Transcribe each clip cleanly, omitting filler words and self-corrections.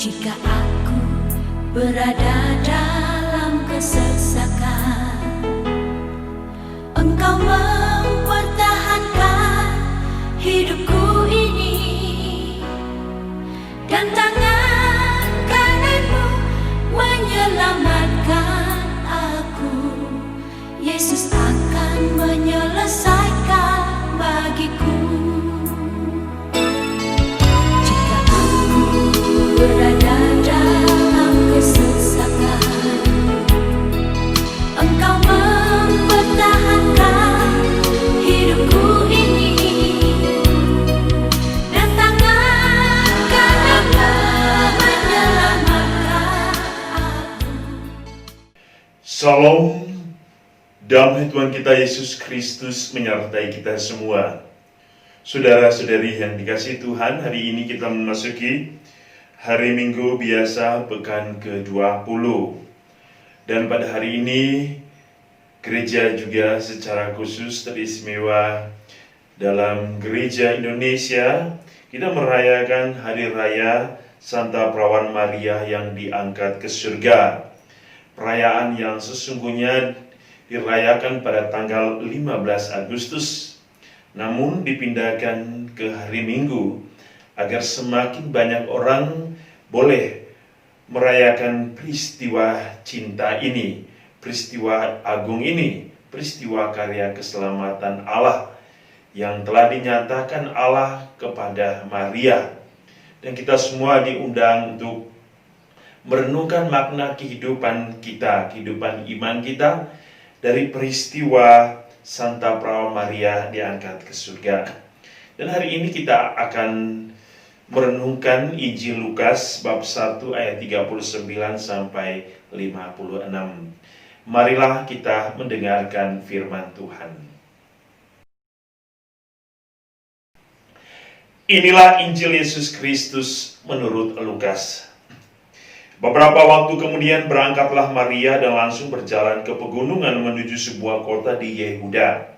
Jika aku berada dalam kesesakan, Engkau mempertahankan hidupku ini, dan tangan kananmu menyelamatkan aku. Yesus akan menyelesaikan bagiku. Jika aku berada dalam kesesakan, Engkau mempertahankan hidupku ini, dan tangan kananmu menyelamatkan aku. Salam, damai Tuhan kita Yesus Kristus menyertai kita semua. Saudara-saudari yang dikasihi Tuhan, hari ini kita memasuki hari Minggu biasa pekan ke-20. Dan pada hari ini, gereja juga secara khusus teristimewa dalam gereja Indonesia, kita merayakan Hari Raya Santa Perawan Maria yang diangkat ke surga. Perayaan yang sesungguhnya dirayakan pada tanggal 15 Agustus, namun dipindahkan ke hari Minggu agar semakin banyak orang boleh merayakan peristiwa cinta ini, peristiwa agung ini, peristiwa karya keselamatan Allah yang telah dinyatakan Allah kepada Maria. Dan kita semua diundang untuk merenungkan makna kehidupan kita, kehidupan iman kita dari peristiwa Santa Perawan Maria diangkat ke surga. Dan hari ini kita akan merenungkan Injil Lukas bab 1 ayat 39 sampai 56. Marilah kita mendengarkan firman Tuhan. Inilah Injil Yesus Kristus menurut Lukas. Beberapa waktu kemudian berangkatlah Maria dan langsung berjalan ke pegunungan menuju sebuah kota di Yehuda.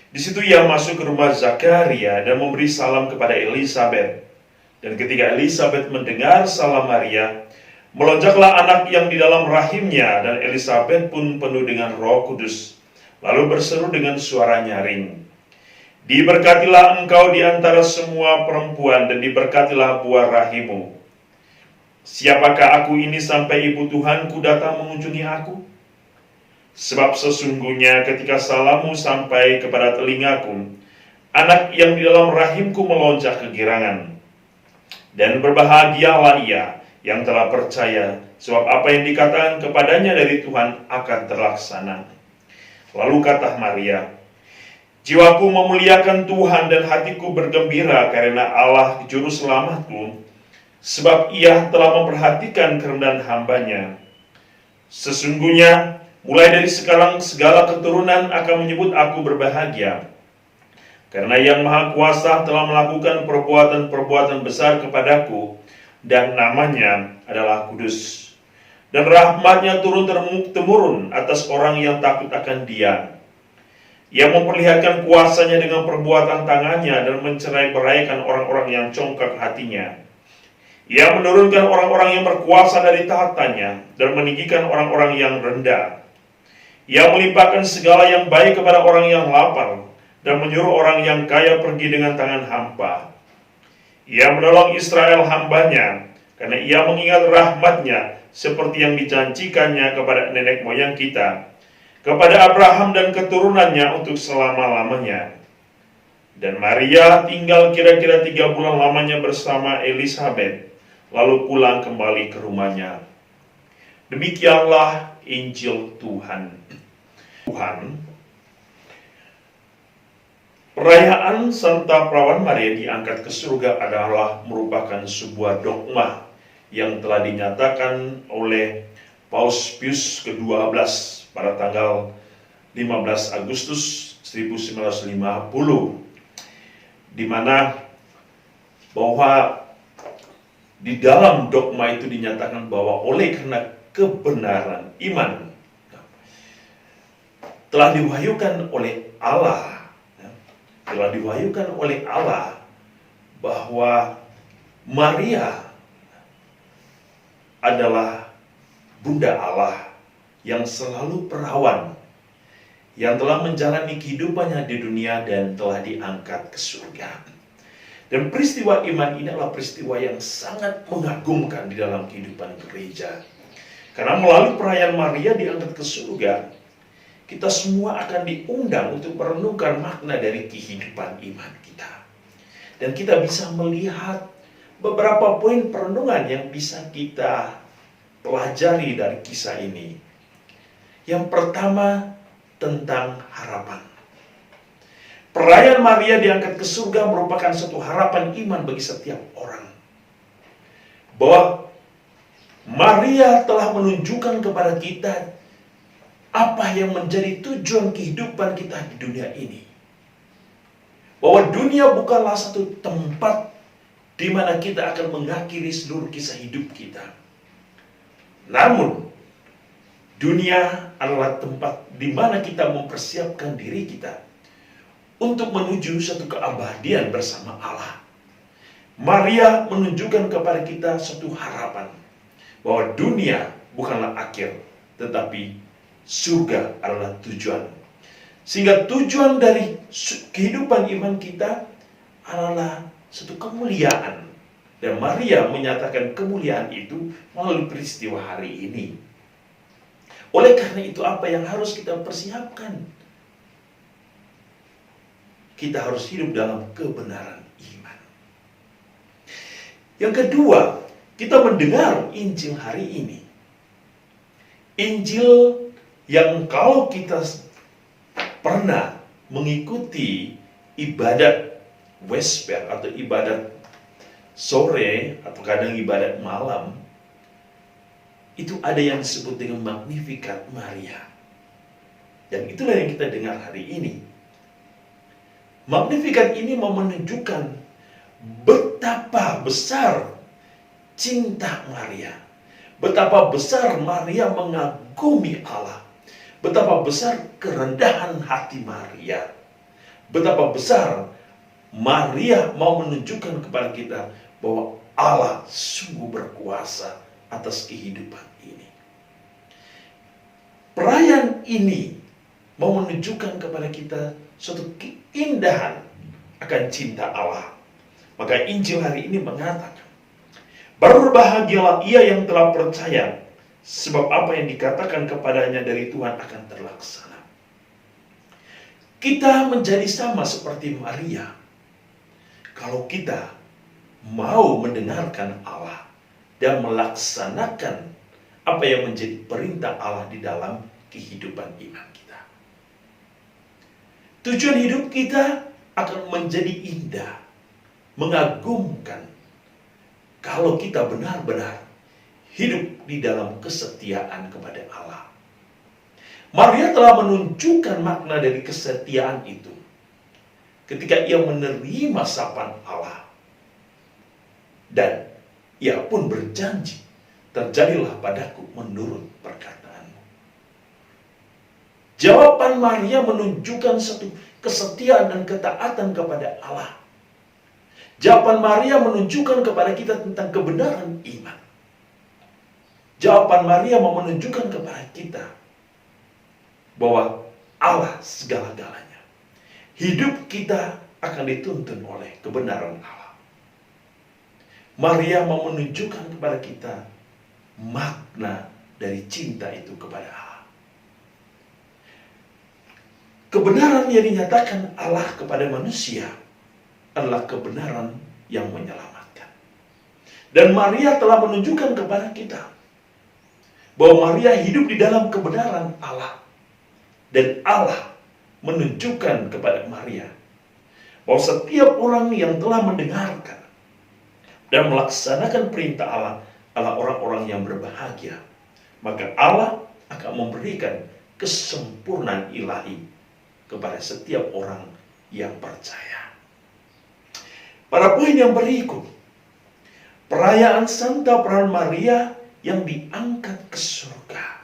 Di situ ia masuk ke rumah Zakaria dan memberi salam kepada Elisabet. Dan ketika Elisabet mendengar salam Maria, melonjaklah anak yang di dalam rahimnya, dan Elisabet pun penuh dengan Roh Kudus, lalu berseru dengan suara nyaring, "Diberkatilah engkau di antara semua perempuan, dan diberkatilah buah rahimmu. Siapakah aku ini sampai ibu Tuhanku datang mengunjungi aku? Sebab sesungguhnya ketika salammu sampai kepada telingaku, anak yang di dalam rahimku melonjak kegirangan. Dan berbahagialah ia yang telah percaya, sebab apa yang dikatakan kepadanya dari Tuhan akan terlaksana." Lalu kata Maria, "Jiwaku memuliakan Tuhan dan hatiku bergembira karena Allah Juru Selamatku, sebab ia telah memperhatikan kerendahan hambanya. Sesungguhnya mulai dari sekarang segala keturunan akan menyebut aku berbahagia, karena Yang Maha Kuasa telah melakukan perbuatan-perbuatan besar kepadaku, dan namanya adalah kudus. Dan rahmatnya turun-temurun atas orang yang takut akan Dia. Ia memperlihatkan kuasanya dengan perbuatan tangannya dan mencerai-beraikan orang-orang yang congkak hatinya. Ia menurunkan orang-orang yang berkuasa dari tahtanya dan meninggikan orang-orang yang rendah. Ia melimpahkan segala yang baik kepada orang yang lapar dan menyuruh orang yang kaya pergi dengan tangan hampa. Ia menolong Israel hambanya, karena ia mengingat rahmatnya seperti yang dijanjikannya kepada nenek moyang kita, kepada Abraham dan keturunannya untuk selama-lamanya." Dan Maria tinggal kira-kira 3 bulan lamanya bersama Elisabet, lalu pulang kembali ke rumahnya. Demikianlah Injil Tuhan. Perayaan Santa Perawan Maria diangkat ke surga adalah merupakan sebuah dogma yang telah dinyatakan oleh Paus Pius ke-12 pada tanggal 15 Agustus 1950, di mana bahwa di dalam dogma itu dinyatakan bahwa oleh karena kebenaran iman telah diwahyukan oleh Allah, bahwa Maria adalah Bunda Allah yang selalu perawan, yang telah menjalani kehidupannya di dunia dan telah diangkat ke surga. Dan peristiwa iman ini adalah peristiwa yang sangat mengagumkan di dalam kehidupan gereja. Karena melalui perayaan Maria diangkat ke surga, kita semua akan diundang untuk merenungkan makna dari kehidupan iman kita. Dan kita bisa melihat beberapa poin perenungan yang bisa kita pelajari dari kisah ini. Yang pertama, tentang harapan. Perayaan Maria diangkat ke surga merupakan suatu harapan iman bagi setiap orang. Bahwa Maria telah menunjukkan kepada kita apa yang menjadi tujuan kehidupan kita di dunia ini. Bahwa dunia bukanlah satu tempat di mana kita akan mengakhiri seluruh kisah hidup kita. Namun, dunia adalah tempat di mana kita mempersiapkan diri kita untuk menuju satu keabadian bersama Allah. Maria menunjukkan kepada kita satu harapan bahwa dunia bukanlah akhir, tetapi surga adalah tujuan. Sehingga tujuan dari kehidupan iman kita adalah satu kemuliaan. Dan Maria menyatakan kemuliaan itu melalui peristiwa hari ini. Oleh karena itu, apa yang harus kita persiapkan? Kita harus hidup dalam kebenaran iman. Yang kedua, kita mendengar Injil hari ini. Injil yang kalau kita pernah mengikuti ibadat Vesper atau ibadat sore atau kadang ibadat malam, itu ada yang disebut dengan Magnificat Maria. Dan itulah yang kita dengar hari ini. Magnificat ini mau menunjukkan betapa besar cinta Maria. Betapa besar Maria mengagumi Allah. Betapa besar kerendahan hati Maria. Betapa besar Maria mau menunjukkan kepada kita bahwa Allah sungguh berkuasa atas kehidupan ini. Perayaan ini mau menunjukkan kepada kita suatu keindahan akan cinta Allah. Maka Injil hari ini mengatakan, berbahagialah ia yang telah percaya, sebab apa yang dikatakan kepadanya dari Tuhan akan terlaksana. Kita menjadi sama seperti Maria kalau kita mau mendengarkan Allah dan melaksanakan apa yang menjadi perintah Allah di dalam kehidupan iman kita. Tujuan hidup kita akan menjadi indah, mengagumkan, kalau kita benar-benar hidup di dalam kesetiaan kepada Allah. Maria telah menunjukkan makna dari kesetiaan itu ketika ia menerima sapaan Allah. Dan ia pun berjanji, terjadilah padaku menurut perkataanmu. Jawaban Maria menunjukkan satu kesetiaan dan ketaatan kepada Allah. Jawaban Maria menunjukkan kepada kita tentang kebenaran iman. Jawaban Maria mau menunjukkan kepada kita bahwa Allah segala-galanya. Hidup kita akan dituntun oleh kebenaran Allah. Maria mau menunjukkan kepada kita makna dari cinta itu kepada Allah. Kebenaran yang dinyatakan Allah kepada manusia adalah kebenaran yang menyelamatkan. Dan Maria telah menunjukkan kepada kita bahwa Maria hidup di dalam kebenaran Allah. Dan Allah menunjukkan kepada Maria bahwa setiap orang yang telah mendengarkan dan melaksanakan perintah Allah adalah orang-orang yang berbahagia. Maka Allah akan memberikan kesempurnaan ilahi kepada setiap orang yang percaya. Pada poin yang berikut, perayaan Santa Peran Maria yang diangkat ke surga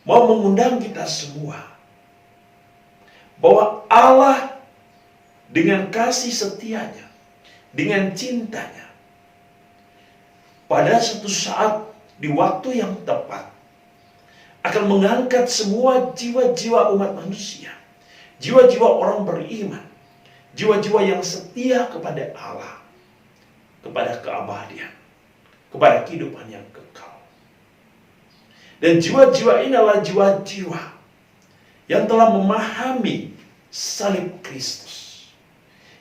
mau mengundang kita semua bahwa Allah dengan kasih setianya, dengan cintanya, pada suatu saat di waktu yang tepat akan mengangkat semua jiwa-jiwa umat manusia, jiwa-jiwa orang beriman, jiwa-jiwa yang setia kepada Allah, kepada keabadian, kepada kehidupan yang kekal. Dan jiwa-jiwa ini adalah jiwa-jiwa yang telah memahami salib Kristus,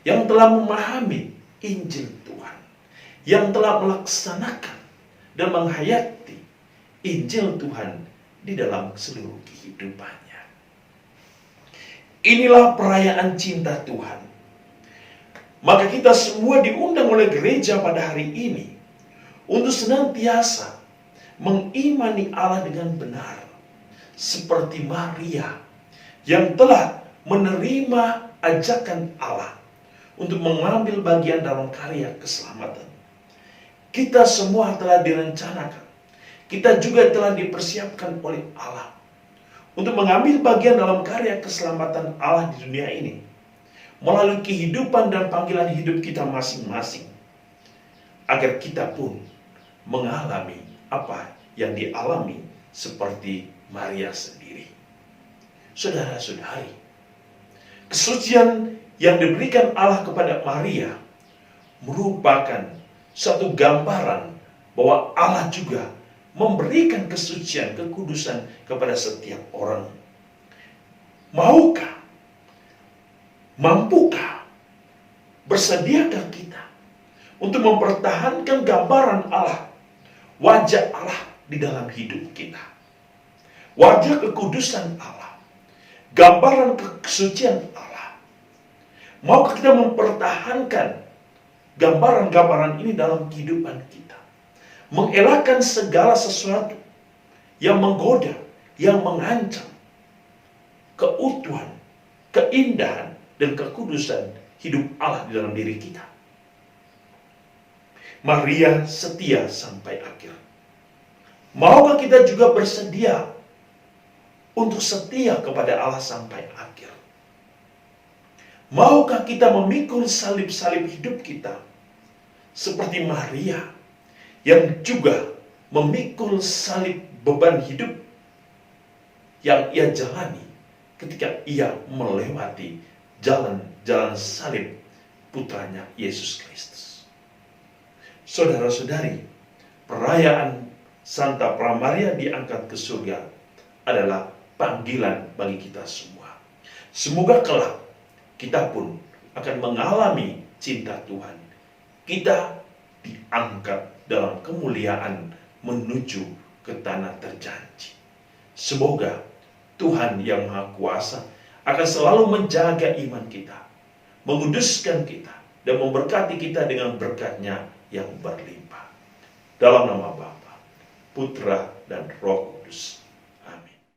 yang telah memahami Injil Tuhan, yang telah melaksanakan dan menghayati Injil Tuhan di dalam seluruh kehidupannya. Inilah perayaan cinta Tuhan. Maka kita semua diundang oleh gereja pada hari ini untuk senantiasa mengimani Allah dengan benar, seperti Maria yang telah menerima ajakan Allah untuk mengambil bagian dalam karya keselamatan. Kita semua telah direncanakan, kita juga telah dipersiapkan oleh Allah untuk mengambil bagian dalam karya keselamatan Allah di dunia ini melalui kehidupan dan panggilan hidup kita masing-masing, agar kita pun mengalami apa yang dialami seperti Maria sendiri. Saudara-saudari, kesucian yang diberikan Allah kepada Maria merupakan satu gambaran bahwa Allah juga memberikan kesucian, kekudusan kepada setiap orang. Maukah, mampukah, bersediakah kita untuk mempertahankan gambaran Allah, wajah Allah di dalam hidup kita, wajah kekudusan Allah, gambaran kesucian Allah? Maukah kita mempertahankan gambaran-gambaran ini dalam kehidupan kita, mengelakkan segala sesuatu yang menggoda, yang mengancam keutuhan, keindahan, dan kekudusan hidup Allah di dalam diri kita? Maria setia sampai akhir. Maukah kita juga bersedia untuk setia kepada Allah sampai akhir? Maukah kita memikul salib-salib hidup kita seperti Maria yang juga memikul salib beban hidup yang ia jalani ketika ia melewati jalan-jalan salib putranya Yesus Kristus? Saudara-saudari, perayaan Santa Pramaria diangkat ke surga adalah panggilan bagi kita semua. Semoga kelak kita pun akan mengalami cinta Tuhan. Kita diangkat dalam kemuliaan menuju ke tanah terjanji. Semoga Tuhan yang Maha Kuasa akan selalu menjaga iman kita, menguduskan kita, dan memberkati kita dengan berkat-Nya yang berlimpah. Dalam nama Bapa, Putra, dan Roh Kudus.